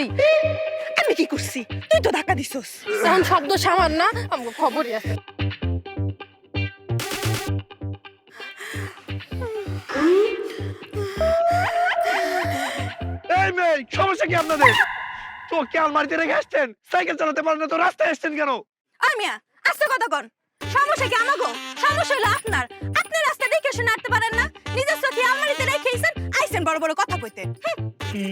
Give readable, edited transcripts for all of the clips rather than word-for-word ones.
করি। আমি কি করছি? তুই তো ধাক্কা দিছস। এখন শব্দ সামান না, আমাকে খবরই আছে। এই মেয়ে, সমস্যা কি আপনাদের? চোখকে আলমারিতে রেখে আসছেন, সাইকেল চালাতে পারেন না তো রাস্তায় আসছেন কেন? আই মিয়া, আস্তে কথা কন। সমস্যা কি আমাগো? সমস্যা হলো আপনার। আপনি রাস্তা দেখে শুনে হাঁটতে পারেন না। নিজের চোখে আলমারিতে রেখেছেন, আইছেন বড় বড় কথা কইতে।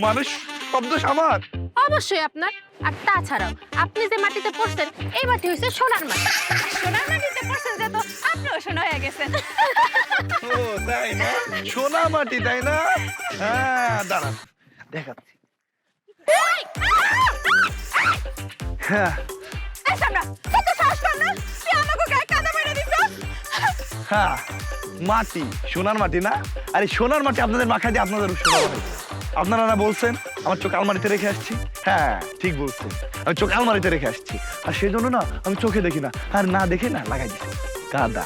মানুষ শব্দ সামার। অবশ্যই আপনার। আর তাছাড়াও আপনি যে মাটিতে পড়ছেন, এই মাটি হইছে সোনার মাটি। সোনার মাটিতে পড়ছেন যে তো আপনিও সোনা হয়ে গেছেন। ও তাই না? সোনা মাটি তাই না? হ্যাঁ, দাঁড়ান দেখাচ্ছি। হ্যাঁ এই সামরা, কত সাহস পান না? তুই আমাগো গায়ে কাদা মেরে দিছস। হ্যাঁ, মাটি সোনার মাটি না? আরে সোনার মাটি আপনাদের মাখায় দিয়ে আপনাদের সোনা বানাই। আপনারা না বলছেন আমার চোখ আলমারিতে রেখে আসছি? হ্যাঁ ঠিক বলছেন, আমি চোখ আলমারিতে রেখে আসছি। আর সেই জন্য না আমি চোখে দেখি না, আর না দেখে না লাগাই দিচ্ছি কাদা।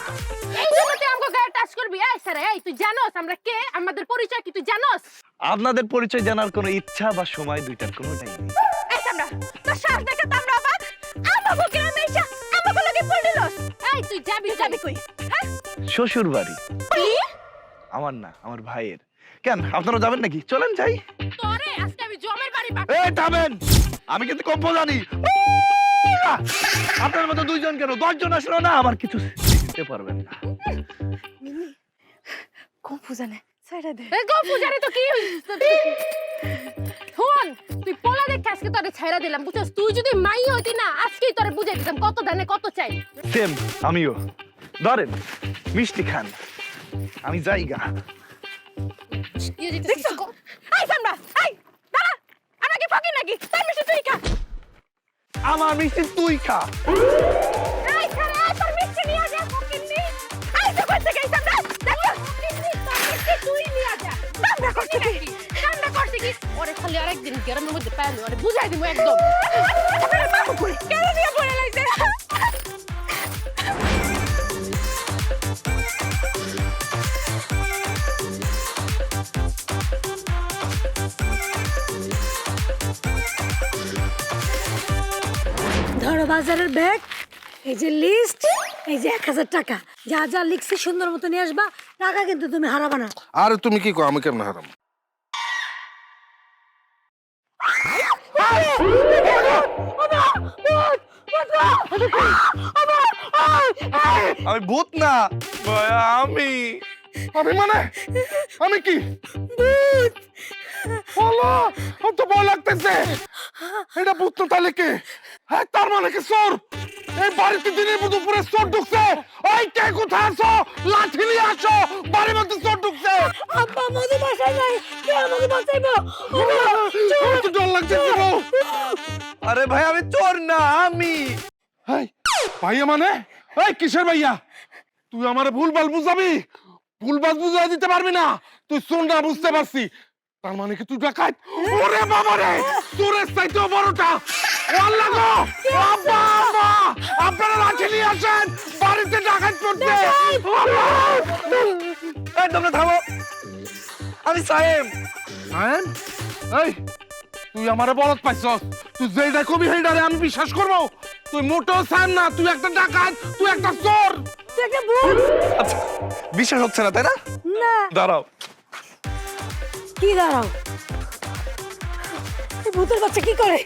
এই জন্য তুই আমাকে গায়ে টাচ করবি? এই স্যার, এই তুই জানোস আমরা কে? আমাদের পরিচয় কি তুই জানোস? আপনাদের পরিচয় জানার কোনো ইচ্ছা বা সময় দুইটার কোনোটাই নেই। এই সামরা, তোর সাহস দেখে তো আমরা অবাক। আমাগো গ্রামে এসে আমাগো লগে পড়লিলস। এই তুই যাবি যাবি কই? হ্যাঁ? শ্বশুর বাড়ি। কি? আমার না, আমার ভাইয়ের। কেন আপনারা যাবেন নাকি? চলেন যাই। তোরে আজকে আমি জমের বাড়ি এই থামেন, আমি কিন্তু কম জানি। আপনার মতো দুইজন কেন 10 জন আসলো না আমার কিছু শিখতে পারবেন না। মিমি, কম্পু জানে ছাইড়া দে। এই গো পূজারে তো কি শোন, তুই পোলা দেখে আজকে তোরে ছাইড়া দিলাম, বুঝছস? তুই যদি মাই হইতি না আজকেই তোরে বুঝাই দিতাম কত ধানে কত চাই। সেম আমিও। ধরেন মিষ্টি খান, আমি যাইগা। দেখছো? এই সামরা, এই দাঁড়া। আমরা কি ফকির নাকি? তাই মিষ্টি তুই খা। আমার মিষ্টি তুই খা। এই ছাড়া তোর মিষ্টি নিয়ে যা ফকিন্নি। এই তো করতে গেই সামরা। দেখো ফকিন্নি, তোর মিষ্টি তুই নিয়ে যা। সামরা করতে গেই। কান্না করছে কি? ওরে খালি আরেকদিন গ্রামের মধ্যে পাইলো, ওরে বুঝাই দিমু একদম। আপনার বাবু কই? কেন নিয়ে পড়ে লাইছে? ধরো বাজারের ব্যাগ, এই যে লিস্ট, এই যে 1000 টাকা, যা যা লিখছি সুন্দর মতো নিয়ে আসবা। টাকা কিন্তু তুমি হারাবা না। আরে তুমি কি কো, আমি কেমন হারাম? আমি ভূত না, আমি আমি মানে আমি কি বলো? আমার তো ভয় লাগতেছে। এটা ভূত তো তাহলে কে? হ্যাঁ, তার মানে কি চোর? এই বাড়িতে দিনের মতো উপরে চোর ঢুকছে। ওই কে কোথায় আছো? লাঠি নিয়ে আসো, বাড়ির মধ্যে চোর ঢুকছে। আব্বা মধু বাসায় নাই, কে আমাকে বাঁচাইবো? আমার তো ডর লাগছে। আরে ভাই আমি চোর না, আমি। এই ভাইয়া মানে? এই কিসের ভাইয়া? তুই আমারে ভুলভাল বুঝাবি? ভুলভাল বুঝাই দিতে পারবি না। তুই চোর না বুঝতে পারছি, তার মানে কি তুই ডাকাত? ওরে বাবা রে, চোরের চাইতেও বড়টা। ও আল্লাহ গো, আব্বা আব্বা, আপনারা লাঠি নিয়ে আসেন, বাড়িতে ডাকাত পড়ছে। এই তোমরা থামো, আমি সায়েম। সায়েম? এই তুই আমারে বলত পাইছস? তুই যেটা কবি সেইটারে আমি বিশ্বাস করবো? তুই মোটেও সায়েম না, তুই একটা ডাকাত, তুই একটা চোর। তুই একটা ভূত। আচ্ছা বিশ্বাস হচ্ছে না তাই না? না। দাঁড়াও। কি দাঁড়াও? এই ভূতের বাচ্চা কি করে?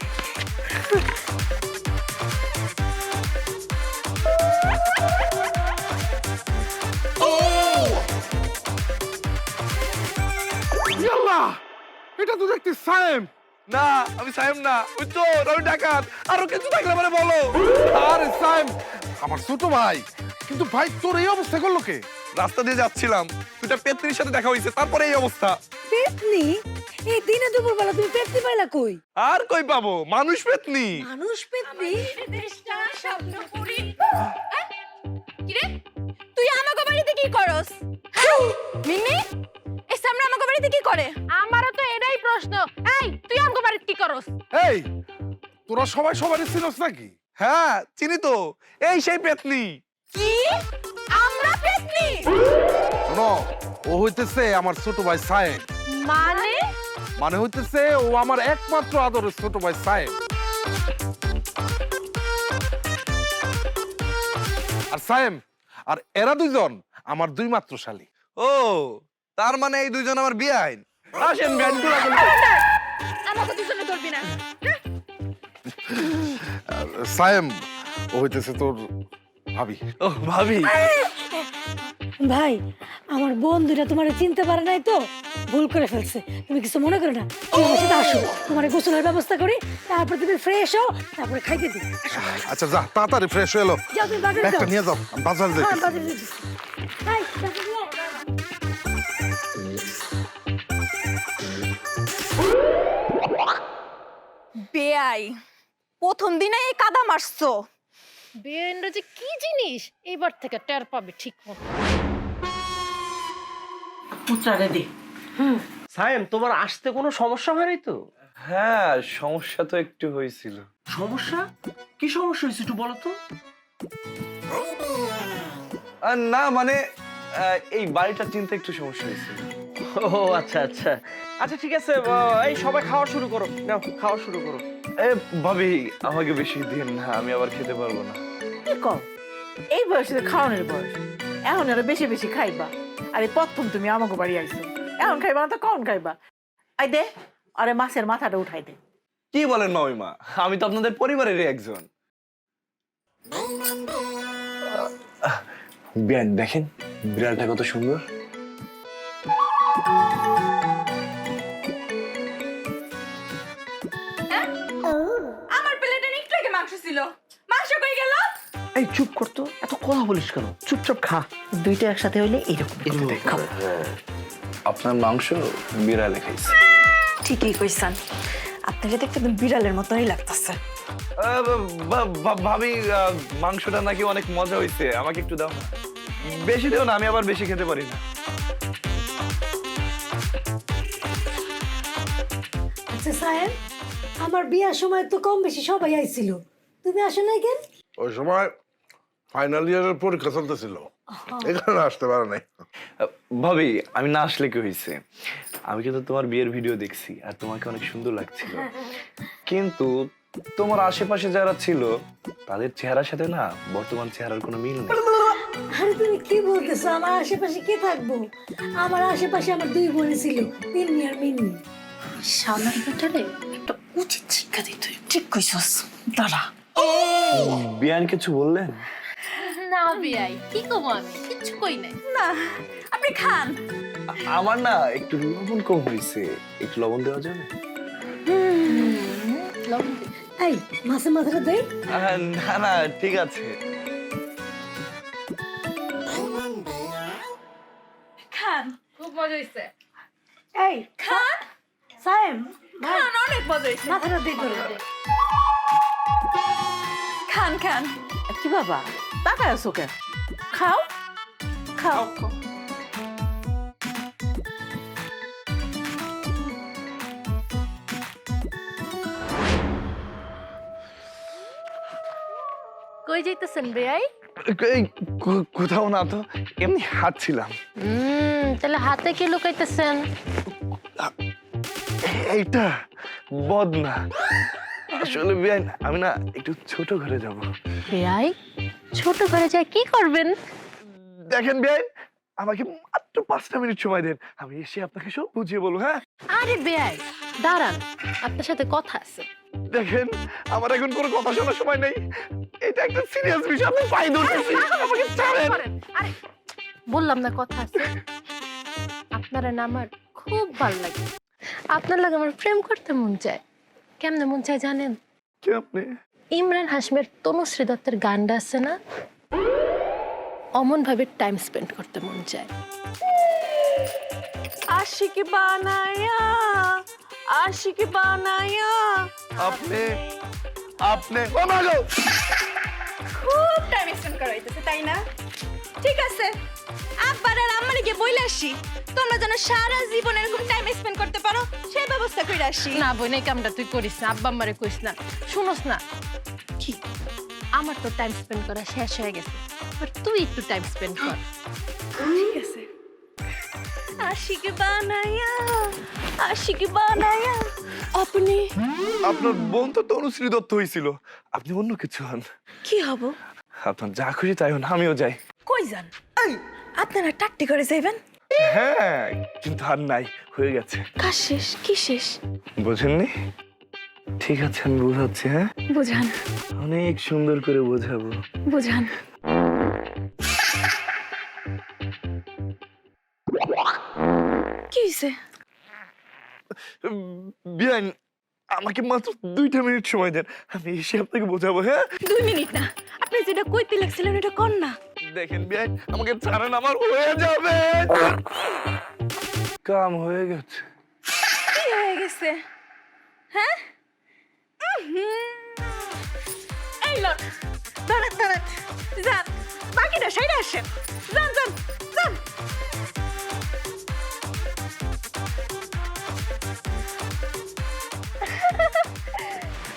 ইয়াল্লাহ, এটা তো দেখতে সায়েম। না আমি সায়েম না, ওই চোর, আমি ডাকাত। আরো কিছু থাকলে মানে বলো। আরে সায়েম আমার ছোট ভাই। কিন্তু ভাই তোর এই অবস্থা করলো কে? রাস্তা দিয়ে যাচ্ছিলাম, দুটা পেত্রির সাথে দেখা হয়েছে, তারপরে এই অবস্থা। পেতনি? এই দিনে দুপুর বেলা তুমি পেতনি পাইলা কই? আর কই পাবো, মানুষ পেতনি। মানুষ পেতনি? দেশটা স্বপ্ন পুরি। কি রে? তুই আমাগো বাড়িতে কি করস? মিমি, এই সামরা আমাগো বাড়িতে কি করে? আমারও তো এটাই প্রশ্ন। এই তুই আমগো বাড়িতে কি করস? এই তোরা সবাই সবারই চিনস নাকি? হ্যাঁ চিনি তো, এই সেই পেতনি। কি? আমরা পেতনি? শোনো, ও হইতেছে আমার ছোট ভাই সায়েম। মানে মানে হইতেছে ও আমার একমাত্র আদরের ছোট ভাই সাহেব। আর সাহেব আর এরা দুইজন আমার দুই মাত্র শালী। ও তার মানে এই দুইজন আমার বিয়ে আইন। আসেন বিয়ান আমাকে দুজনে ধরবি না। সায়েম ও হইতেছে তোর ভাবি। ও ভাবি, ভাই আমার বন্ধুরা তোমার চিনতে পারে নাই তো, ভুল করে ফেলছে। তুমি কিছু মনে করো না, তুমি আমার সাথে আসো, তোমার গোসলের ব্যবস্থা করি, তারপর তুমি ফ্রেশ হও, তারপরে খাইতে দিই। আচ্ছা যা তাড়াতাড়ি ফ্রেশ হয়ে এলো, যাও তুমি বাজারে ব্যাগটা যাও। নিয়ে যাও, আমি বাজারে যাই। হ্যাঁ, বাজারে যাইতেছি। এই, তাড়াতাড়ি যাও। বেয়াই প্রথম দিনে এই কাদা মারছো। বেআইনরা যে কি জিনিস এইবার থেকে টের পাবে ঠিক মতো। সায়েম, তোমার আসতে কোনো সমস্যা হয়নি তো? হ্যাঁ সমস্যা তো একটু হয়েছিল। সমস্যা? কি সমস্যা হয়েছে একটু বলো তো। না মানে এই বাড়িটা চিনতে একটু সমস্যা হয়েছিল। ও আচ্ছা আচ্ছা আচ্ছা, ঠিক আছে। এই সবাই খাওয়া শুরু করো, নাও খাওয়া শুরু করো। এ ভাবি আমাকে বেশি দিন না, আমি আবার খেতে পারবো না। কি কম এই বয়সে খাওয়ানোর বয়স, এখন আরো বেশি বেশি খাইবা। আরে প্রথম তুমি আমাকে বাড়ি আইছো, এখন খাইবা না তো কখন খাইবা? আই দে, আরে মাছের মাথাটা উঠাই দে। কি বলেন মামিমা, আমি তো আপনাদের পরিবারেরই একজন। বিয়ান দেখেন বিড়ালটা কত সুন্দর। আমার প্লেটে একটু আগে মাংস ছিল, মাংস কই গেল? এই চুপ করতো, এত কথা বলিস কেন? চুপচাপ খা। দুইটা একসাথে হইলে এরকম খাও। আপনার মাংস বিড়ালে খাইছে। ঠিকই কইছেন, আপনাকে দেখতে একদম বিড়ালের মতোই লাগতেছে। ভাবি মাংসটা নাকি অনেক মজা হয়েছে, আমাকে একটু দাও না। বেশি দিও না, আমি আবার বেশি খেতে পারি না। আচ্ছা সাহেব, আমার বিয়ার সময় তো কম বেশি সবাই আইছিল, তুমি আসো নাই কেন? ওই সময় ফাইনাল ইয়ারের পরীক্ষা চলতেছিল, এই কারণে আসতে পারে নাই। ভাবি আমি না আসলে কি হয়েছে, আমি কিন্তু তোমার বিয়ের ভিডিও দেখছি আর তোমাকে অনেক সুন্দর লাগছিল, কিন্তু তোমার আশেপাশে যারা ছিল তাদের চেহারার সাথে না বর্তমান চেহারার কোনো মিল নেই। আরে তুমি কি বলতেছো? আমার আশেপাশে কে থাকবো? আমার আশেপাশে আমার দুই বোন ছিল, মিন্নি আর মিন্নি। সামনের বেটারে একটা উচিত শিক্ষা দিতে হয়। ঠিক কইছস, দাঁড়া। বিয়ান কিছু বললেন? না বেআই কি কমো, আমি কিচ্ছু কই নাই। না আপনি খান। আমার না একটু লবণ কম হয়েছে, একটু লবণ দেওয়া যাবে? লবণ দে। এই মাছের মাথাটা দেই। না না ঠিক আছে। খান খুব মজা হয়েছে। এই খান সাহেব, খান, অনেক মজা হয়েছে। মাথাটা দেই তোর। খান খান। কি বাবা তাকায় আছো কেন? খাও খাও। কই যাইতেছেন বেআই? এই কোথাও না তো, এমনি হাঁটছিলাম। তাহলে হাতে কি লুকাইতেছেন? এইটা বদনা আসলে বিয়ান, আমি না একটু ছোট ঘরে যাব। বেআই ছোট ঘরে যায় কি করবেন? দেখেন বিয়ান, আমাকে মাত্র 5টা মিনিট সময় দেন, আমি এসে আপনাকে সব বুঝিয়ে বলবো। হ্যাঁ আরে বেআই দাঁড়ান, আপনার সাথে কথা আছে। দেখেন আমার এখন কোনো কথা শোনার সময় নেই, এটা একটা সিরিয়াস বিষয়, আপনি পাই ধরতেছি, আমাকে ছাড়েন। আরে বললাম না কথা আছে। আপনারা না আমার খুব ভালো লাগে, আপনার লাগে আমার প্রেম করতে মন চায়। কেমনে মন চায় জানেন? কি আপনি? ইমরান হাশমের তনুশ্রী দত্তের গানটা আছে না, অমন ভাবে টাইম স্পেন্ড করতে মন চায়। আশিকি বানায়া, আশিকি বানায়া। আপনি আপনি ও মা গো! খুব টাইম স্পেন্ড করা হইতেছে তাই না? ঠিক আছে, আব্বার আর আম্মারে গিয়ে বইলে আসি, তোমরা যেন সারা জীবন এরকম টাইম স্পেন্ড করতে পারো সেই ব্যবস্থা করে আসি। না বই নাই, কামটা তুই করিস না, আব্বা আম্মারে কইস না। শুনোস না কি, আমার তো টাইম স্পেন্ড করা শেষ হয়ে গেছে, আর তুই একটু টাইম স্পেন্ড কর। ঠিক আছে। আশিকি বানায়া, আশিকি বানায়া আপনি আপনার বোন তো তনুশ্রী দত্ত হয়েছিল, আপনি অন্য কিছু হন। কি হব? আপনার যা খুশি তাই হন, আমিও যাই। কই যান? এই আপনারা টাট্টি করে যাইবেন? হ্যাঁ, কিন্তু আর নাই, হয়ে গেছে। কাজ শেষ? কি শেষ? বোঝেননি? ঠিক আছে, আমি বোঝাচ্ছি। হ্যাঁ, বুঝান অনেক সুন্দর করে বোঝাবো। বুঝান। কি হইছে? বিয়ান, আমাকে মাত্র 2টা মিনিট সময় দেন, আমি এসে আপনাকে বোঝাবো। হ্যাঁ, 2 মিনিট না, আপনি যেটা কইতে লাগছিলেন এটা কর না। দেখেন বিয়ান, আমাকে ছাড়েন, আমার হয়ে যাবে। কাম হয়ে গেছে। কি হয়ে গেছে? হ্যাঁ? এই লোক দাঁড়ান দাঁড়ান, যান বাকিটা সাইডে আসেন, যান যান যান।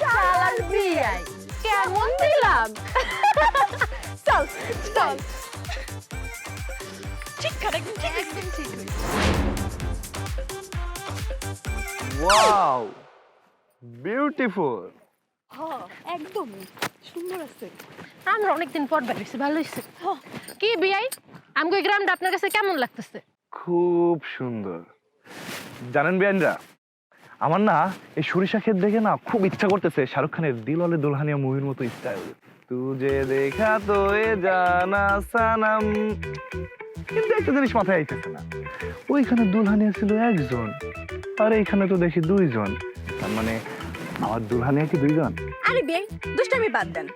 চালাক বিয়াই, কেমন দিলাম? চল চল, ঠিক খারাপ ঠিক একদম ঠিক। Wow, beautiful. একদম সুন্দর আছে। আমরা অনেকদিন পর বেরিয়েছি, ভালো হয়েছে। কি বিয়াই, আমগো এই গ্রামটা আপনার কাছে কেমন লাগতেছে? খুব সুন্দর। জানেন বিয়ানরা, আমার না এই সরিষা ক্ষেত দেখে না খুব ইচ্ছা করতেছে শাহরুখ খানের দিল ওয়ালে দুলহানিয়া মুভির মতো স্টাইল। তুজে দেখা তো এ জানা সানাম, কিন্তু একটা জিনিস মাথায় আইতেছে না, ওইখানে দুলহানিয়া ছিল একজন, আর এইখানে তো দেখি 2জন। তার মানে আমার দুলহানিয়া কি 2জন? আরে বিয়াই, দুষ্টামি বাদ দেন।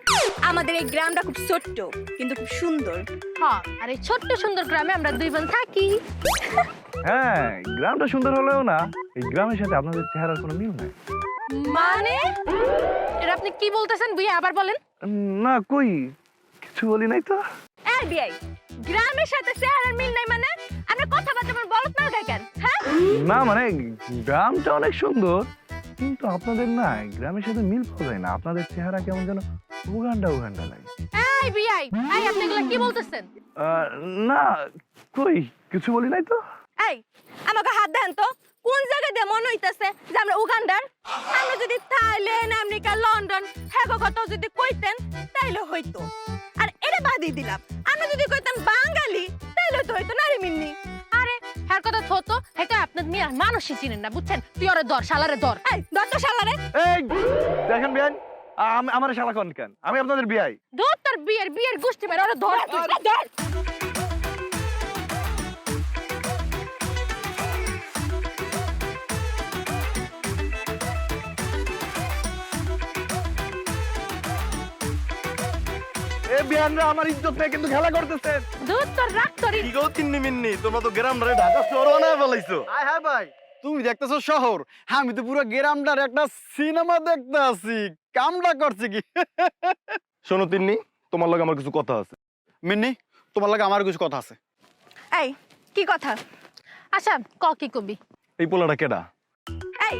আমাদের এই গ্রামটা খুব ছোট্ট কিন্তু খুব সুন্দর। হ্যাঁ, আর এই ছোট্ট সুন্দর গ্রামে আমরা 2 বোন থাকি। হ্যাঁ, গ্রামটা সুন্দর হলেও না এই গ্রামের সাথে আপনাদের চেহারার কোনো মিল নাই। মানে এটা আপনি কি বলতেছেন বিয়া, আবার বলেন। না, কই কিছু বলি নাই তো। এই বিয়াই, গ্রামের সাথে চেহারার মিল নাই মানে? আমরা কথাবার্তা বলত না কেন? হ্যাঁ, না মানে গ্রামটা অনেক সুন্দর, কিন্তু আপনাদের না গ্রামের সাথে মিল পাওয়া যায় না। আপনাদের চেহারা কেমন যেন উগান্ডা উগান্ডা লাগে। এই বিয়াই, এই আপনি এগুলা কি বলতেছেন? না, কই কিছু বলি নাই তো। এই আমাকে হাত দেন তো, কোন জায়গা দিয়ে মনে হইতাছে যে আমরা উগান্ডার? আমরা যদি থাইল্যান্ড, আমেরিকা, লন্ডন হ্যাঁ কথা যদি কইতেন তাইলে হইতো। আর এটা বাদই দিলাম, আমরা যদি কইতাম বাঙালি তাইলে তো হইতো না রে মিন্নি। আরে হ্যার কথা থতো, এটা আপনার মিয়া মানুষই চিনেন না, বুঝছেন? তুই ওরে ধর, শালারে ধর। এই দত্ত শালারে। এই দেখেন বিয়ান, আমার শালা কোন কেন? আমি আপনাদের বিয়াই। ধর তোর বিয়ের গোষ্ঠী মেরে ওরে ধর তুই। ধর। এ বিয়ানরা আমার ইজ্জত নিয়ে কিন্তু খেলা করতেছেন। ধর তোর রাগ তোরই। কি গো তিন্নি মিন্নি, তোমরা তো গ্রাম ধরে ঢাকা শহর বানায় ফেলাইছো। আয় হ্যাঁ ভাই, তুমি দেখতেছো শহর, আমি তো পুরো গ্রামটার একটা সিনেমা দেখতে আছি। কামটা করছে কি? শোনো তিন্নি, তোমার লগে আমার কিছু কথা আছে। মিন্নি, তোমার লাগে আমার কিছু কথা আছে। এই কি কথা? আচ্ছা ক কি কবি? এই পোলাটা কেডা? এই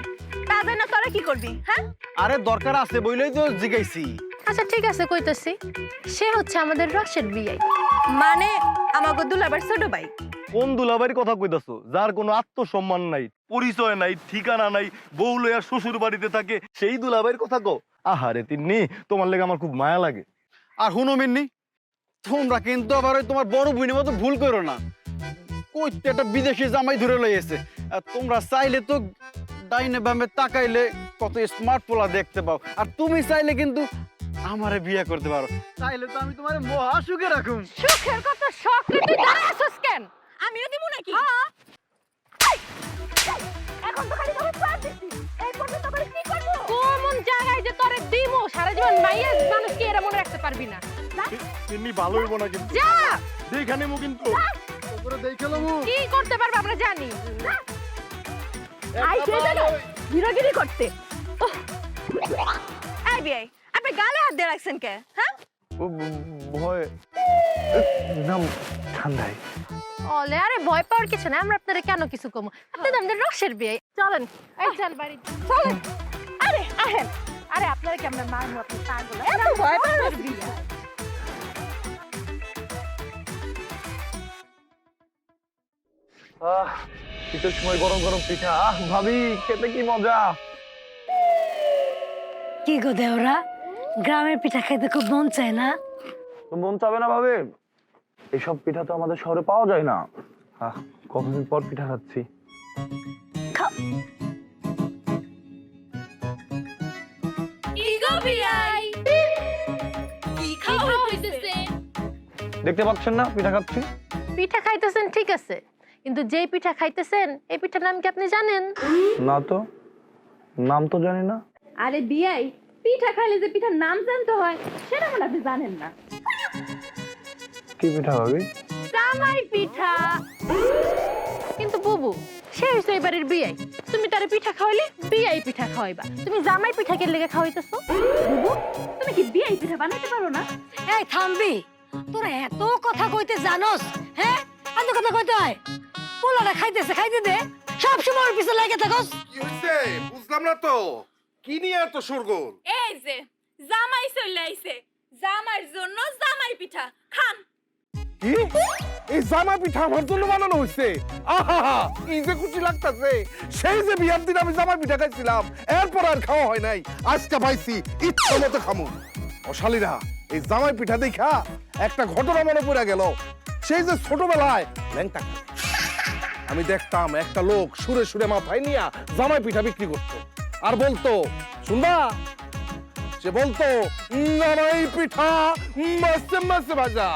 তা জানা তোরা কি করবি? হ্যাঁ, আরে দরকার আছে বইলেই তো জিগাইছি। আচ্ছা ঠিক আছে, কইতেছি। সে হচ্ছে আমাদের রসের বিয়াই। মানে আমাকে দুলাবার ছোট ভাই। কোন দুলাবাড়ির কথা কইতাছো? যার কোনো আত্মসম্মান নাই, পরিচয় নাই, ঠিকানা নাই, বউ লইয়া শ্বশুর বাড়িতে থাকে, সেই দুলাবাড়ির কথা কো? আহারে তিন্নি, তোমার লেগে আমার খুব মায়া লাগে। আর হুনো মিন্নি, তোমরা কিন্তু আবার ওই তোমার বড় বোনের মতো ভুল করো না। কইতে একটা বিদেশি জামাই ধরে লইয়েছে, আর তোমরা চাইলে তো ডাইনে বামে তাকাইলে কত স্মার্ট পোলা দেখতে পাও। আর তুমি চাইলে কিন্তু আমারে বিয়ে করতে পারো। চাইলে তো আমি তোমারে মহা সুখে রাখুম। সুখের কথা শখ রে, তুই দাঁড়ায় আছিস কেন? আমিও দিব নাকি? এখন তো খালি তোরে পার দিছি। এই পর্যন্ত করে কি করব? কোন জায়গায় যে তোরে দিমু, সারা জীবন মাইয়া মানুষ কি এরা মনে রাখতে পারবি না। তিন্নি ভালো হইব না কিন্তু। যা, দেখানে মু কিন্তু। তোরে দেখে লমু। কি করতে পারবে আমরা জানি। আই সেই জায়গা গিরাগিরি করতে। এই বিয়াই, আপনি গালে হাত দিয়ে রাখছেন কে? হ্যাঁ, ভয় নাম ঠান্ডায়। ওলে আরে ভয় পাওয়ার কিছু না, আমরা আপনারা কেন কিছু কমু? আপনি তো আমাদের রসের বিয়াই। চলেন, এই চল বাড়ি চলেন। আরে আহেন। আরে আপনারা কি আমরা মারবো? আপনি পাগল। এত ভয় পাওয়ার বিয়া। শীতের সময় গরম গরম পিঠা, আহ ভাবি খেতে কি মজা। কি গো দেওরা, গ্রামের পিঠা খাইতে খুব মন চায় না? তো মন চাবে না ভাবে? এইসব পিঠা তো আমাদের শহরে পাওয়া যায় না। আহ কতদিন পর পিঠা খাচ্ছি। দেখতে পাচ্ছেন না পিঠা খাচ্ছি? পিঠা খাইতেছেন ঠিক আছে, কিন্তু যে পিঠা খাইতেছেন এই পিঠার নাম কি আপনি জানেন? না তো, নাম তো জানি না। আরে বিয়াই, পিঠা খাইলে যে পিঠার নাম জানতে হয় সেটা মনে আপনি জানেন না। কি পিঠা ভাবি? জামাই পিঠা। কিন্তু বুবু, সে হইছে এই বাড়ির বিয়াই, তুমি তারে পিঠা খাওয়াইলে বিয়াই পিঠা খাওয়াইবা, তুমি জামাই পিঠা কে লেগে খাওয়াইতেছো? বুবু, তুমি কি বিয়াই পিঠা বানাইতে পারো না? এই থামবি, তোরা এত কথা কইতে জানোস? হ্যাঁ, এত কথা কইতে হয়? পোলাটা খাইতেছে, খাইতে দে, সব সময় ওর পিছে লাগে থাকস। কি হইছে বুঝলাম না তো, কি নিয়ে এত শোরগোল? এই যে জামাই চলে আইছে, জামাইর জন্য জামাই পিঠা খান। কি এই জামা পিঠা আমার জন্য বানানো হয়েছে? আহা, কি যে খুশি লাগতাছে। সেই যে বিয়ার দিন আমি জামা পিঠা খাইছিলাম, এরপর আর খাওয়া হয় নাই। আজকে পাইছি, ইচ্ছা মতো খামু। অশালীরা, এই জামাই পিঠা দেখা একটা ঘটনা মনে পড়ে গেল। সেই যে ছোটবেলায় ল্যাংটা আমি দেখতাম একটা লোক সুরে সুরে মাথায় নিয়া জামাই পিঠা বিক্রি করতো, আর বলতো, শুনবা, সে বলতো, জামাই পিঠা মাসে মাসে ভাজা।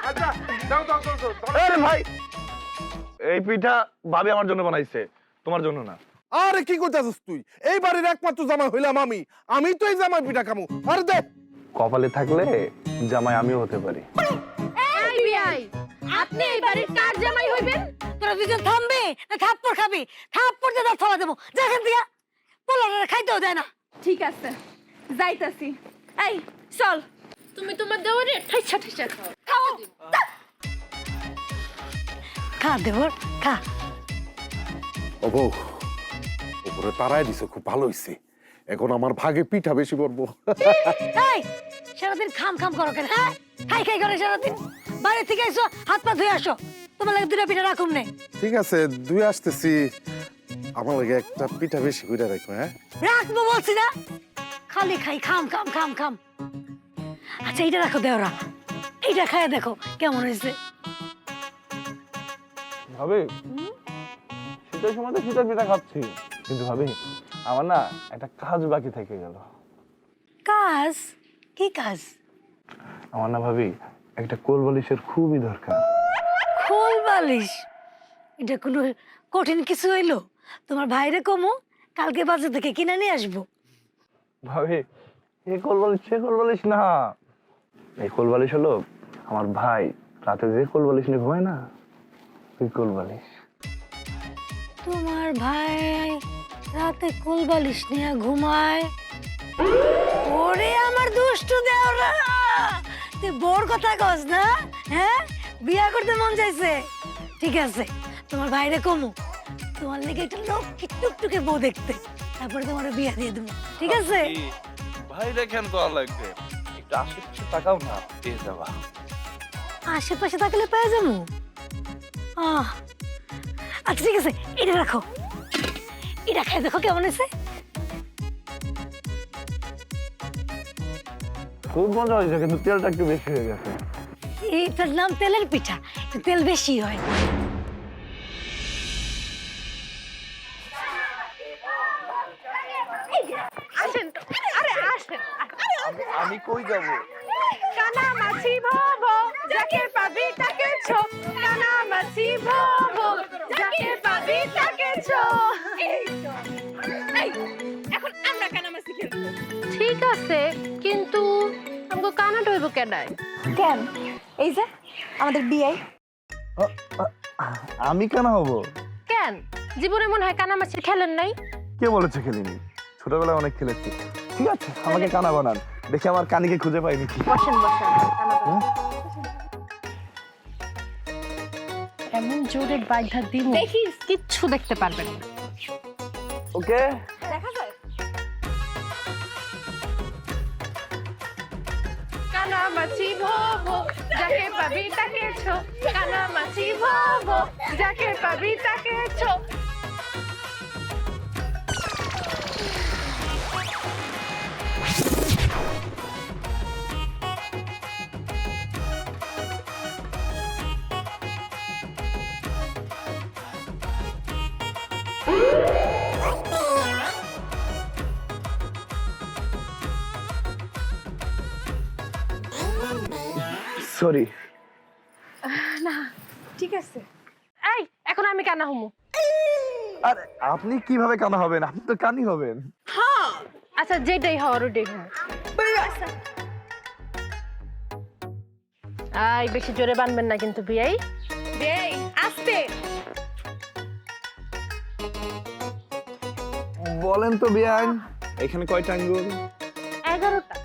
আচ্ছা, দাও দাও দাও দাও। আরে ভাই, এই পিঠা ভাবি আমার জন্য বানাইছে, তোমার জন্য না। আরে কি করতেছিস তুই? এই বাড়ির একমাত্র জামাই হইলাম আমি, আমি তো এই জামাই পিঠা খামু। আরে দে। কপালে থাকলে জামাই আমিও হতে পারি। এই বিয়াই, আপনি এই বাড়ির কার জামাই হইবেন? তোরা দুজন থামবি না থাপ্পড় খাবি? থাপ্পড় দিয়ে থালা দেবো, যেখান দিয়া পোলাটা খাইতেও দেয় না। ঠিক আছে, যাইতাছি। এই চল। তুমি তোমার দেওয়ারে ঠাইছা ঠাইছা খাও। খাও। খা দেবর, খা। ও বউ, উপরে তারাই দিছে, খুব ভালো হইছে। এখন আমার ভাগে পিঠা বেশি পড়বো। এই, সারাদিন খাম খাম করো কেন? হ্যাঁ, খাই খাই করে সারাদিন। বাড়ি থেকে এসো, হাত পা ধুয়ে আসো, তোমার লাগে দুটা পিঠা রাখুন নেই। ঠিক আছে, দুই আসতেছি। আমার লাগে একটা পিঠা বেশি করে রাখো। হ্যাঁ, রাখবো বলছি না, খালি খাই খাম খাম খাম খাম। আচ্ছা এইটা রাখো দেওরা, এইটা খাইয়ে দেখো কেমন হয়েছে। ভাবি, শীতের সময় তো শীতের পিঠা খাচ্ছি, কিন্তু ভাবি আমার না একটা কাজ বাকি থেকে গেল। কাজ? কি কাজ? আমার না ভাবি একটা কোল বালিশের খুবই দরকার। খোল বালিশ? এটা কোনো কঠিন কিছু হইলো? তোমার ভাইরে কমো, কালকে বাজার থেকে কিনে নিয়ে আসবো। ভাবি, এই কোল বালিশ সে কোল বালিশ না। এই কোল বালিশ হলো আমার ভাই রাতে যে কোল বালিশ নিয়ে ঘুমায় না, ওই কোল বালিশ। তোমার ভাই রাতে কোল বালিশ নিয়ে ঘুমায়? ওরে আমার দুষ্টু দেওরা, তুই বোর কথা কস না? হ্যাঁ, বিয়া করতে মন চাইছে? ঠিক আছে, তোমার ভাইরে কমু, তোমার লেগে একটা লক্ষ্মী টুকটুকে বউ দেখতে, তারপরে তোমার বিয়া দিয়ে দেবো। ঠিক আছে? ভাই দেখেন তো লাগবে, একটু আশেপাশে টাকাও না পেয়ে যাবা। আশেপাশে থাকলে পেয়ে যাবো। আচ্ছা ঠিক আছে, এটা রাখো, এটা খাই দেখো কেমন হয়েছে। খুব মজা হয়েছে, কিন্তু তেলটা একটু বেশি হয়ে গেছে। এইটার নাম তেলের পিঠা, তেল বেশি হয়। আসেন তো, আরে আসেন। আমি কই যাবো? কানা মাছি ভব, যাকে পাবি তাকে ছো। কানা মাছি ভব, যাকে পাবি তাকে ছো। এই, এখন আমরা কানামাছি খেলবো। ঠিক আছে, কিন্তু আমাকে কানাটা হইব কেডায়? কেন? এই যে আমাদের বিয়াই। আমি কেন হবো? কেন জীবনে মনে হয় কানামাছি খেলেন নাই? কে বলেছে খেলিনি? ছোটবেলায় অনেক খেলেছি। ঠিক আছে, আমাকে কানা বানান, দেখি আমার কানিকে খুঁজে পাই নাকি। বসেন বসেন, কানা বানান। এমন জোরে বাঁধা দিব দেখিস। কিচ্ছু দেখতে পারবেন না। ওকে, দেখা যায়। কানা মাছি ভব, যাকে পাবি তাকে ছো। কানা মাছি ভব, যাকে পাবি তাকে ছো। সরি। ঠিক আছে। এই এখন আমি কানা হমু। আরে আপনি কিভাবে কানা হবেন? আপনি তো কানি হবেন। আচ্ছা যেটাই হওয়ার ওটাই হমু। আই বেশি জোরে বানবেন না কিন্তু বিয়াই। বেই আস্তে। বলেন তো বিয়ান, এখানে কয়টা আঙ্গুল? 11টা।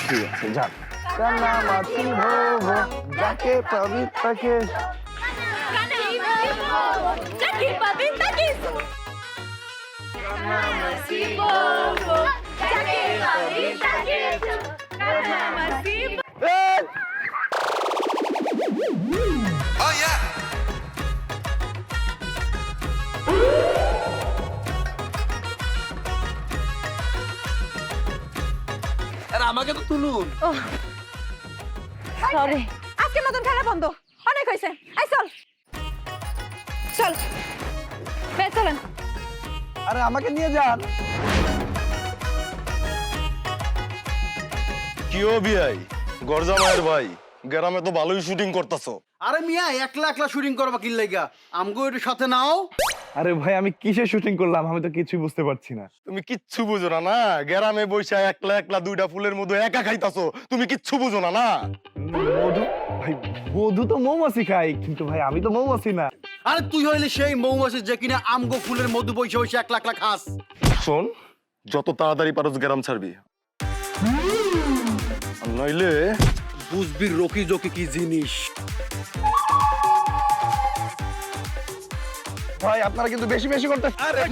ঠিক আছে, যান। কানামাছি ভব, যাকে পাবি তাকে। যাকে পাবি তাকে ছো। কানামাছি বলবো, যাকে পাবি তাকে ছো। কানামাছি এই! আর আমাকে তো তুলুন। সরি। আজকের মতন খেলা বন্ধ, অনেক হয়েছে। আই চল চল বে চলেন। আরে আমাকে নিয়ে যান। কিও বিয়াই গরজা মায়ের ভাই, গ্রামে তো ভালোই শুটিং করতেছো। আরে মিয়া একলা একলা শুটিং করবা কি লাইগা? আমগো এর সাথে নাও। আরে ভাই আমি কিসের শুটিং করলাম? আমি তো কিছুই বুঝতে পারছি না। তুমি কিচ্ছু বুঝো না না, গ্রামে বইসা একলা একলা দুইটা ফুলের মধ্যে একা খাইতাছো, তুমি কিচ্ছু বুঝো না না। মধু ভাই, মধু তো মৌমাছি খাই, কিন্তু ভাই আমি তো মৌমাছি না। আরে তুই হইলে সেই মৌমাছি যে কিনা আমগো ফুলের মধু বইসে বইসে একলা একলা খাস। শোন, যত তাড়াতাড়ি পারো গ্রাম ছাড়বি, আর নইলে বুঝবি রকি জকি কি জিনিস। ভাই আপনারা কিন্তু বেশি বেশি করতে। আরে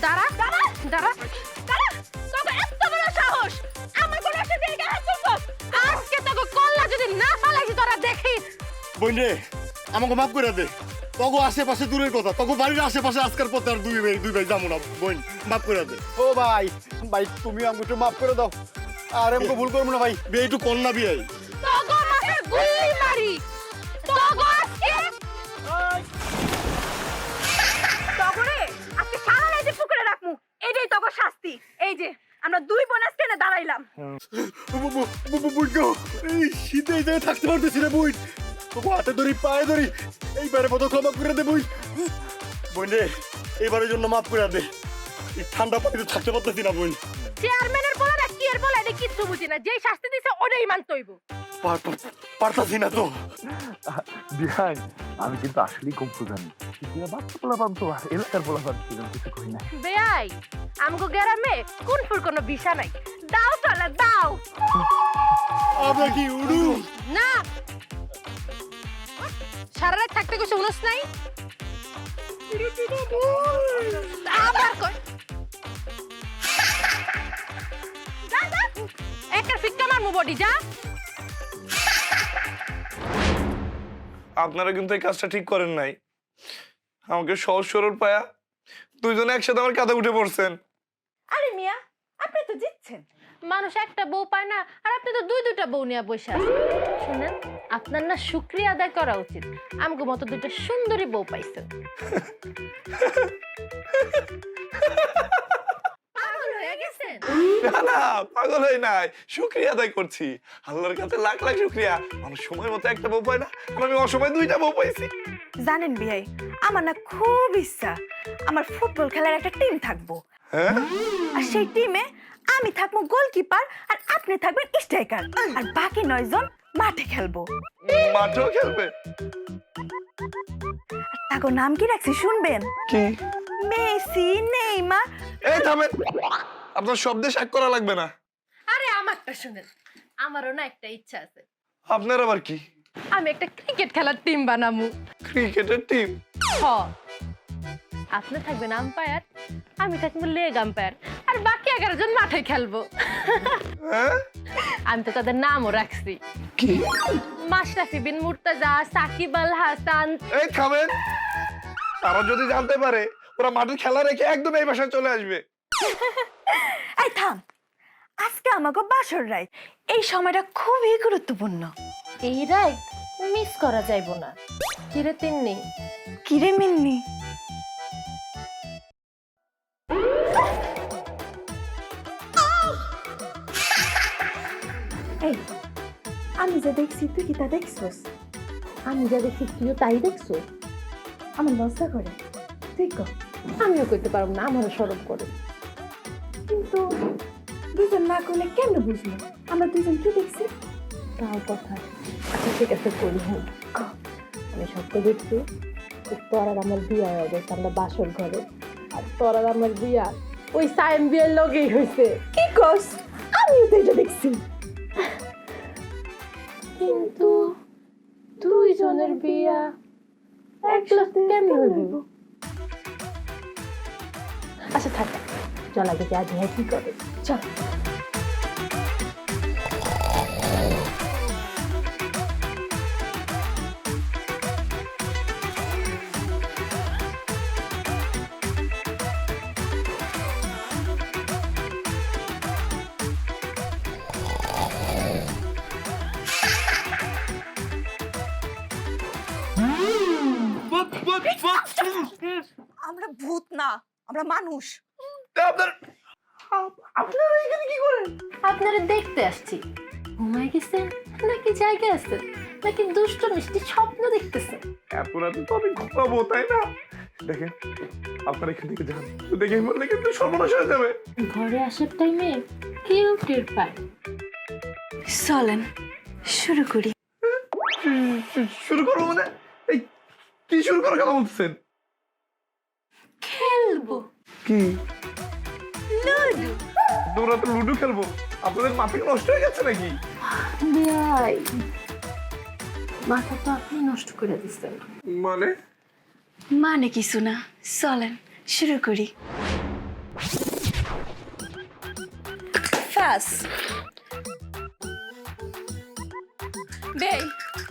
দাঁড়া দাঁড়া দাঁড়া দাঁড়া, তোকে এত বড় সাহস আমার কোন একটা দিয়ে গায়ে হাত তুলছস? আজকে তোকে কল্লা যদি না ফালাইছি তোরা দেখিস। বোন রে, আমাকে মাফ করে দে। তগো আশেপাশে দূরের কথা, তগো বাড়ির আশেপাশে আজকের পথে আর দুই ভাই যাবো না। বোন মাফ করে দে। ও ভাই, ভাই তুমি আমাকে একটু মাফ করে দাও। আর আমাকে ভুল করবো না ভাই। বে একটু কন্যা বিয়াই। তোকে মাকে গুলি মারি। তোকে আজকে তোকে আজকে সারা রাত পুকুরে রাখমু, এটাই তোকে শাস্তি। এই যে আমরা দুই বোন আজকে না দাঁড়াইলাম। বুঝ এই শীতে এই জায়গায় থাকতে পারতেছি না বুঝ। তোকে হাতে ধরি পায়ে ধরি, এইবারে মতো ক্ষমা করে দে বুঝ। বোন রে, এইবারের জন্য মাফ করে দে। এই ঠান্ডা পানিতে থাকতে পারতেছি না বোন। চেয়ারম্যানের বলা না কি এর বলা, এটা কিচ্ছু বুঝি না। যেই শাস্তি দিছে ওটাই মানতে হইব। পারতাছি না তো। বিহাই আমি কিন্তু আসলেই কনফিউজ জানি। বাচ্চা পোলা পান তো এলাকার পোলা পান কিছু করি না। বেয়াই আমগো গ্রামে কোনফুর কোনো ভিসা নাই। দাও চলে দাও। আমরা কি উড়ু? না সারা রাত থাকতে কিছু উনস নাই। আবার কই যা যা একটা ফিক্কা মারমু বডি যা। আপনারা কিন্তু এই কাজটা ঠিক করেন নাই। আমাকে সহজ সরল পায়া দুইজনে একসাথে আমার কাঁধে উঠে পড়ছেন। আরে মিয়া, আপনি তো জিতছেন। মানুষ একটা বউ পায় না, আর আপনি তো দুইটা বউ নিয়ে বসে আছেন। শুনেন, আপনার না শুকরিয়া আদায় করা উচিত। আমগো মতো দুইটা সুন্দরী বউ পাইছেন। পাগল হয়ে গেছেন? না না, পাগল হই নাই, শুকরিয়া আদায় করছি। আল্লাহর কাছে লাখ লাখ শুকরিয়া। আমার সময় মতো একটা বউ পাই না, আর আমি অসময় দুইটা বউ পাইছি। জানেন বিয়াই, আমার না খুব ইচ্ছা আমার ফুটবল খেলার একটা টিম থাকবো। হ্যাঁ, আর সেই টিমে আমি থাকবো গোলকিপার, আর আপনি থাকবেন স্ট্রাইকার, আর বাকি 9 জন মাঠে খেলবো। মাঠেও খেলবে? তাকে নাম কি রাখছি শুনবেন? কি? Messi, Neymar. এই থামেন, আপনার শব্দে শাক করা লাগবে না। আরে আমারটা শুনেন, আমারও না একটা ইচ্ছা আছে। আপনার আবার কি? আমি একটা ক্রিকেট খেলার টিম বানামু। ক্রিকেটের টিম? হ, আপনি থাকবেন আম্পায়ার, আমি থাকবো লেগ আম্পায়ার, আর বাকি 11 জন মাঠে খেলবো। হ্যাঁ? আমি তো তাদের নামও রাখছি, কি? মাশরাফি বিন মুর্তজা, সাকিব আল হাসান। এই থামেন, তারা যদি জানতে পারে ওরা মাঠের খেলা রেখে একদম এই বাসায় চলে আসবে। এই থাম, আজকে আমাকে বাসর রাত, এই সময়টা খুবই গুরুত্বপূর্ণ। এই রাইট মিস করা যাইব না। কিরে তিন্নি? কিরে মিন্নি? এই, আমি যা দেখছি তুই কি তা দেখছস? আমি যা দেখছি তুইও তাই দেখছো? আমার লজ্জা করে, তুই কর। আমিও করতে পারবো না, আমারও সরব করে। কিন্তু দুজন না করলে কেমনে বুঝলো আমরা দুজন কি দেখছি? তাও কথা। আচ্ছা ঠিক আছে, করি। হ্যাঁ, আমি সত্য দেখছি তোর আর আমার বিয়া হয়ে গেছে আমরা বাসর ঘরে, আর তোর আর আমার বিয়া ওই সাইম বিয়ের লগেই হয়েছে। কি কস? আমিও তো এটা দেখছি। কিন্তু দুইজনের বিয়া একসাথে কেমন হইব? আচ্ছা থাক, চল আগে যা হ্যাঁ কি করে। চল। আমরা ভূত না, আমরা মানুষ। আপনারা এখানে কি করেন? আপনারা দেখতে আসছি। ঘুমায় গেছেন নাকি জায়গায় আছেন, নাকি দুষ্ট মিষ্টি স্বপ্ন দেখতেছেন? এত রাতে তো আমি ঘুমাবো, তাই না? দেখেন, আপনারা এখান থেকে যান, দেখে বললে কিন্তু সর্বনাশ হয়ে যাবে। ঘরে আসার টাইমে কেউ টের পায়। চলেন শুরু করি। শুরু করবো মানে? এই কি শুরু করার কথা বলছেন? খেলবো কি? লুডু। তোমরা তো লুডো খেলবো? আপনাদের মাথা নষ্ট হয়ে গেছে নাকি? ভাই, মাথা তো আপনি নষ্ট করে দিচ্ছেন। মানে? মানে কিছু না, চলেন শুরু করি। ফার্স্ট বে,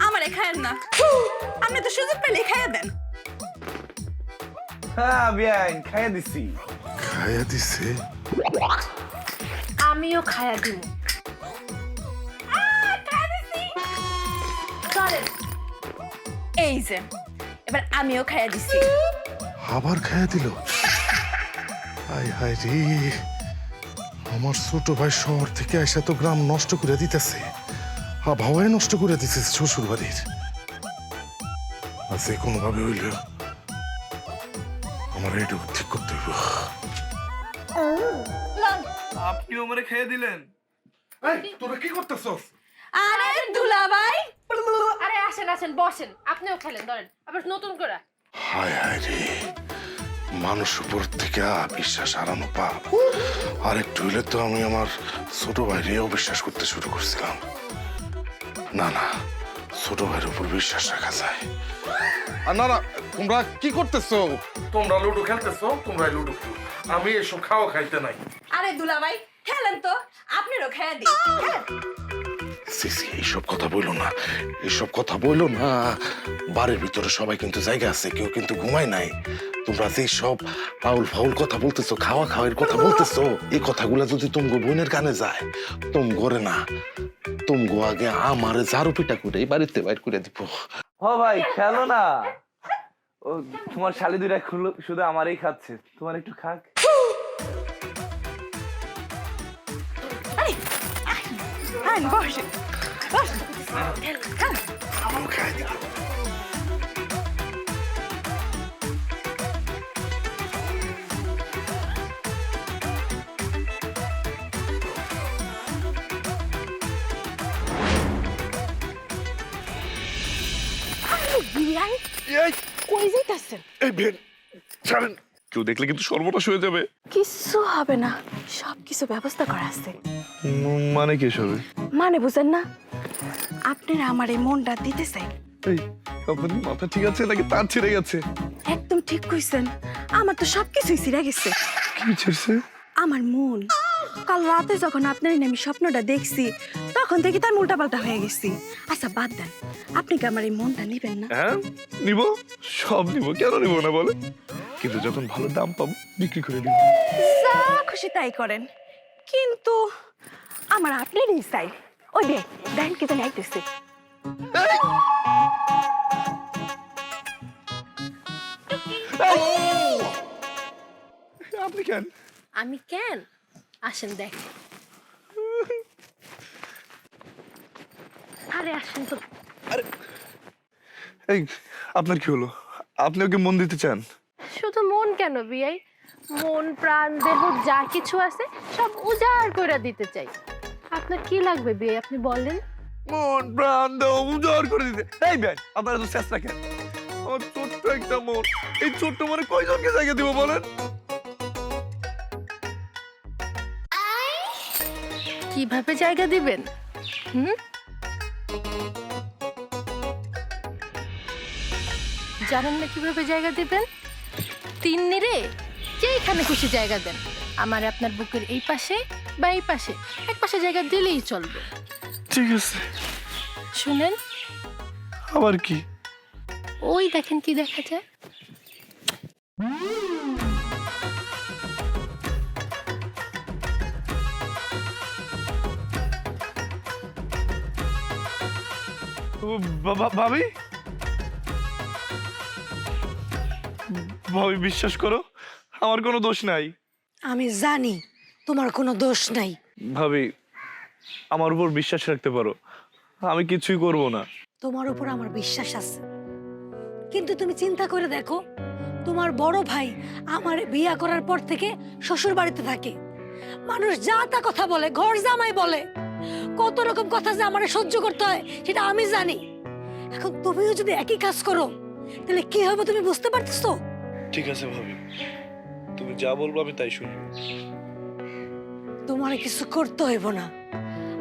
আমারে খায়েন না, আপনি তো সুযোগ পেলে খাইয়া দেন। হ্যাঁ বিয়াই, খাইয়া দিছি। খাইয়া দিছে? আমিও খায়া দিব। চলেন। এই যে এবার আমিও খাইয়া দিছি। আবার খাইয়া দিল? হায় হায় রে, আমার ছোট ভাই শহর থেকে আইসা তো গ্রাম নষ্ট করে দিতেছে, আবহাওয়ায় নষ্ট করে দিতেছে শ্বশুর বাড়ির। যে কোনো ভাবে হইল আমার এইটুকু ঠিক করতে হইব। আপনিও আমারে খেয়ে দিলেন? তোরা কি করতেছস? আরে দুলাভাই, আরে আসেন আসেন, বসেন, আপনিও খেলেন। ধরেন আবার নতুন করে। হায় হায় রে, মানুষ উপর থেকে বিশ্বাস হারানো পাপ। আর একটু হইলে তো আমি আমার ছোট ভাইরেও বিশ্বাস করতে শুরু করছিলাম। না না, ছোট ভাইয়ের উপর বিশ্বাস রাখা যায়। আর না না, তোমরা কি করতেছো? তোমরা লুডো খেলতেছো, তোমরা লুডো খেলো, আমি এসব খাওয়া খাইতে নাই। আরে দুলাভাই খেলেন তো, আপনারও খাইয়া দিই। সিসি, এইসব কথা বইলো না, এইসব কথা বইলো না। বাড়ির ভিতরে সবাই কিন্তু জায়গা আছে, কেউ কিন্তু ঘুমায় নাই। তোমরা যে সব ফাউল ফাউল কথা বলতেছো, খাওয়া খাওয়ার কথা বলতেছো, এই কথাগুলা যদি তোমার বোনের কানে যায়, তোম ঘরে না, তোম গো আগে আমারে ঝাড়ু পিটা করে এই বাড়িতে বাইর করে দিব। ও ভাই খেলো না, ও তোমার শালি দুইটা শুধু আমারই খাচ্ছে, তোমার একটু খাক। বসেন বসেন। আমিও খাই দিব। কই যাইতাছেন? এই বেন ছাড়েন, কেউ দেখলে কিন্তু সর্বনাশ হয়ে যাবে। কিছু হবে না, সব কিছু ব্যবস্থা করা আছে। মানে কি সবে? মানে বুঝেন না, আপনারা আমার এই মনটা দিতে চাই। এই আপনার মাথা ঠিক আছে নাকি তার ছিঁড়ে গেছে? একদম ঠিক কইছেন, আমার তো সবকিছুই ছিঁড়ে গেছে। কি ছিঁড়ছে? আমার মন কাল রাতে যখন আপনার আমি স্বপ্নটা দেখছি তখন থেকে তার উল্টাপাল্টা হয়ে গেছি। আচ্ছা বাদ দেন, আপনি কি আমার এই মনটা নিবেন না? হ্যাঁ নিব, সব নিব, কেন নিব না বলে? কিন্তু যখন ভালো দাম পাবো বিক্রি করে দিব। যা খুশি তাই করেন, কিন্তু আমার আপনারই চাই। ওই দেখেন কি জানি আইতেছে। আপনি কেন? আমি কেন? আসেন দেখ। আরে আসেন তো। এই আপনার কি হলো? আপনি ওকে মন দিতে চান? শুধু মন কেন বিয়াই, মন প্রাণ দেহ যা কিছু আছে সব উজাড় করে দিতে চাই। আপনার কি লাগবে বিয়াই আপনি বলেন। মন প্রাণ দাও উজাড় করে দিতে। এই ভাই আপনারা তো চেষ্টা কেন? আমার ছোট্ট একটা মন, এই ছোট্ট মনে কয়জনকে জায়গা দিব বলেন? কিভাবে জায়গা দিবেন? জানেন না কিভাবে জায়গা দিবেন? তিন্নিরে যেখানে খুশি জায়গা দেন, আমার আপনার বুকের এই পাশে বা এই পাশে, এক পাশে জায়গা দিলেই চলবে। ঠিক আছে। শুনেন, আবার কি? ওই দেখেন কি দেখা যায়। ভাবি, ভাবি বিশ্বাস করো আমার কোনো দোষ নাই। আমি জানি তোমার কোনো দোষ নাই। ভাবি আমার উপর বিশ্বাস রাখতে পারো, আমি কিছুই করব না। তোমার উপর আমার বিশ্বাস আছে, কিন্তু তুমি চিন্তা করে দেখো, তোমার বড় ভাই আমার বিয়া করার পর থেকে শ্বশুর বাড়িতে থাকে। মানুষ যা তা কথা বলে, ঘর জামাই বলে, কত রকম কথা যে আমার সহ্য করতে হয় সেটা আমি জানি। এখন তুমিও যদি একই কাজ করো তাহলে কি হবে তুমি বুঝতে পারতেছো? ঠিক আছে ভাবি, তুমি যা বলবো আমি তাই শুনবো। তোমার কিছু করতে হইব না,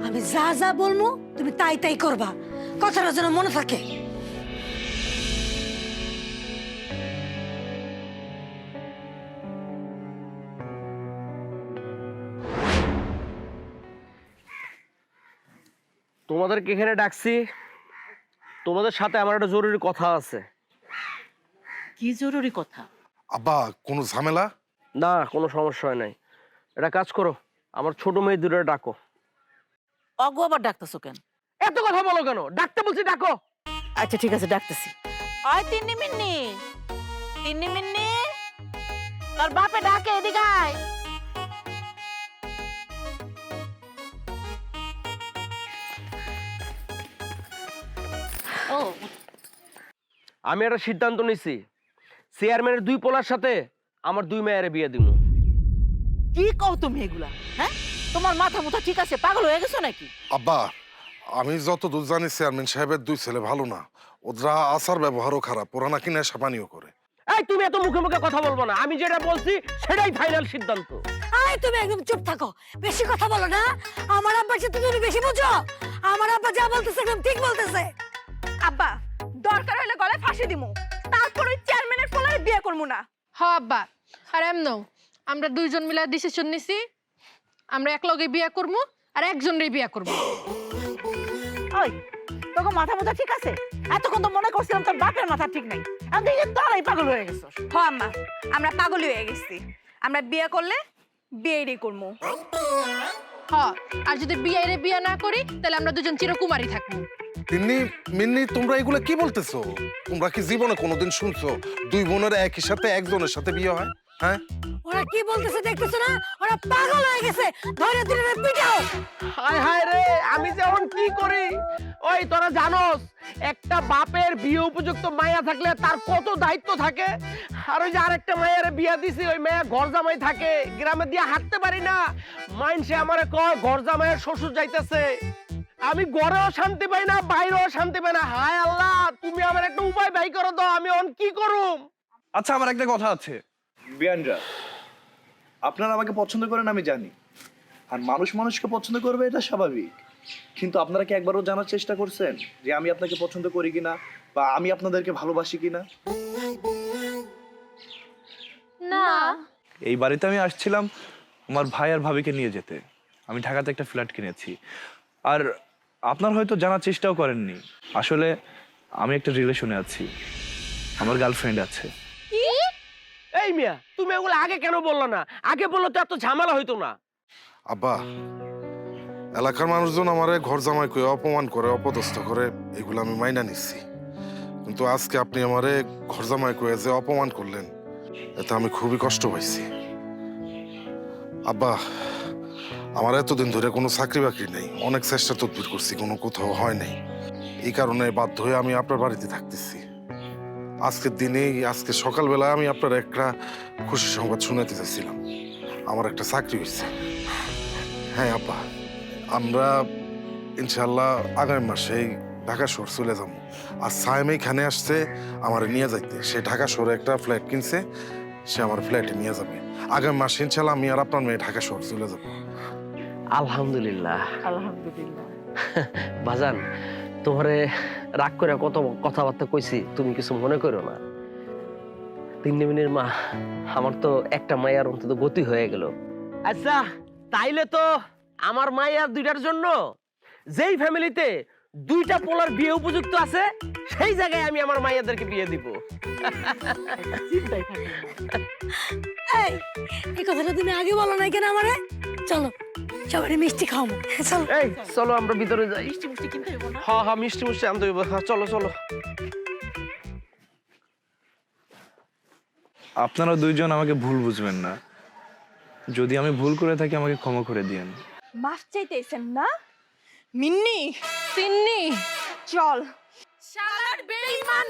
আমি যা যা বলবো তুমি তাই তাই করবা, কথাটা যেন মনে থাকে। তোমাদেরকে এখানে ডাকছি, তোমাদের সাথে আমার একটা জরুরি কথা আছে। কি জরুরি কথা? আব্বা কোনো ঝামেলা? না, কোনো সমস্যা হয় নাই। এটা কাজ করো, আমার ছোট মেয়ে দূরে ডাকো। অগো আবার ডাকতেছো কেন? এত কথা বলো কেন? ডাকতে বলছি ডাকো। আচ্ছা ঠিক আছে, ডাকতেছি। ওই তিন্নি মিন্নি, তিন্নি মিন্নি, তোর বাপে ডাকে, এদিকে আয়। ও আমি একটা সিদ্ধান্ত নিছি, চেয়ারম্যানের 2 পোলার সাথে আমার 2 মেয়ের বিয়ে দিব। কি কও তুমি এগুলা? হ্যাঁ, তোমার মাথা মুথা ঠিক আছে? পাগল হয়ে গেছো নাকি? আব্বা আমি যতদূর জানি চেয়ারম্যান সাহেবের 2 ছেলে ভালো না, ওরা আচার ব্যবহারও খারাপ, ওরা নাকি নেশা পানিও করে। এই তুমি এত মুখে মুখে কথা বলবো না, আমি যেটা বলছি সেটাই ফাইনাল সিদ্ধান্ত। আয় তুমি একদম চুপ থাকো, বেশি কথা বলো না। আমার আব্বার সাথে তুমি বেশি বুঝো। আমার আব্বা যা বলতেছে একদম ঠিক বলতেছে। আব্বা দরকার হলে গলায় ফাঁসি দিমু, তারপর ওই চেয়ারম্যানের পোলারে বিয়ে করবো না। হ আব্বা, আর এমনও আমরা দুইজন মিলে ডিসিশন নিছি, আমরা একলগে বিয়া করবো আর একজনেরই বিয়া করবো। ওই তোকে মাথা মুথা ঠিক আছে? এতক্ষণ তো মনে করছিলাম তোর বাপের মাথা ঠিক নাই, আমি দেখি তোরাই পাগল হয়ে গেছো। হ আম্মা, আমরা পাগলই হয়ে গেছি। আমরা বিয়ে করলে বিয়েরই করবো। হ, আর যদি বিয়ে বিয়া না করি তাহলে আমরা দুজন চিরকুমারী থাকবো। তিন্নি মিন্নি তোমরা এগুলো কি বলতেছো? তোমরা কি জীবনে কোনোদিন শুনছো 2 বোনের একই সাথে একজনের সাথে বিয়ে হয়? হ্যাঁ, ওরা কি বলতেছে দেখতেছো না? ওরা পাগল হয়ে গেছে, ধরে ধরে পিটাও। হায় হায় রে, আমি যেমন কি করি। ওই তোরা জানোস একটা বাপের বিয়ে উপযুক্ত মায়া থাকলে তার কত দায়িত্ব থাকে। আর ওই যে আরেকটা মায়ের বিয়া দিছি, ওই মেয়ে ঘর জামাই থাকে, গ্রামে দিয়ে হাঁটতে পারি না। মাইনসে আমারে কয় ঘর জামাইয়ের শ্বশুর যাইতেছে। আমি ঘরেও শান্তি পাই না, বাইরেও শান্তি পাই না। হায় আল্লাহ, তুমি আমার একটা উপায় বাই করো তো, আমি অন কি করুম? আচ্ছা আমার একটা কথা আছে, বিয়ানরা আপনারা আমাকে পছন্দ করেন আমি জানি, আর মানুষ মানুষকে পছন্দ করবে এটা স্বাভাবিক, কিন্তু আপনারা কি একবারও জানার চেষ্টা করছেন যে আমি আপনাকে পছন্দ করি কিনা বা আমি আপনাদেরকে ভালোবাসি কিনা? না। এই বাড়িতে আমি আসছিলাম আমার ভাই আর ভাবিকে নিয়ে যেতে। আমি ঢাকাতে একটা ফ্ল্যাট কিনেছি। আর আপনার হয়তো জানার চেষ্টাও করেননি, আসলে আমি একটা রিলেশনে আছি, আমার গার্লফ্রেন্ড আছে। এই মিয়া, তুমি এগুলো আগে কেন বললো না? আগে বললো তো এত ঝামেলা হইতো না। আব্বা, এলাকার মানুষজন আমারে ঘর জামাই করে অপমান করে, অপদস্থ করে, এগুলো আমি মাইনা নিচ্ছি। কিন্তু আজকে আপনি আমারে ঘর জামাই করে যে অপমান করলেন, এতে আমি খুবই কষ্ট পাইছি। আব্বা, আমার এতদিন ধরে কোনো চাকরি বাকরি নেই, অনেক চেষ্টা তদবির করছি, কোনো কোথাও হয় নাই। এই কারণে বাধ্য হয়ে আমি আপনার বাড়িতে থাকতেছি। আজকের দিনেই, আজকে সকালবেলা আমি আপনার একটা খুশি সংবাদ শুনাতে চাইছিলাম, আমার একটা চাকরি হয়েছে। হ্যাঁ আব্বা, আমরা ইনশাল্লাহ আগামী মাসেই ঢাকা শহর চলে যাবো। আর সাইম এখানে আসছে আমার নিয়ে যাইতে, সে ঢাকা শহরে একটা ফ্ল্যাট কিনছে, সে আমার ফ্ল্যাটে নিয়ে যাবে। আগামী মাসে ইনশাল্লাহ আমি আর আপনার মেয়ে ঢাকা শহর চলে যাবো। আলহামদুলিল্লাহ। আলহামদুলিল্লাহ। বাজান, তোমারে রাগ করে কত কথাবার্তা কইছি, তুমি কিছু মনে করো না। তিন্নিমিনির মা, আমার তো একটা মায়ের অন্তত গতি হয়ে গেল। আচ্ছা, তাইলে তো আমার মায়ের দুইটার জন্য যেই ফ্যামিলিতে দুইটা পোলার বিয়ে উপযুক্ত আছে, সেই জায়গায় আমি আমার মায়েদেরকে বিয়ে দিব। চিন্তাই থাকে না। এই কথাটা তুমি আগে বলো নাই কেন আমারে? চলো সবাই মিষ্টি খাওয়াবো, চলো। এই চলো আমরা ভিতরে যাই। মিষ্টি মিষ্টি কিনতে হইব না? হ্যাঁ হ্যাঁ, মিষ্টি মিষ্টি আনতে হইব। হ্যাঁ, চলো চলো। আপনারা দুইজন আমাকে ভুল বুঝবেন না, যদি আমি ভুল করে থাকি আমাকে ক্ষমা করে দিয়েন। মাফ চাইতেছেন না? মিন্নি, তিন্নি, চল। শালার বেঈমান।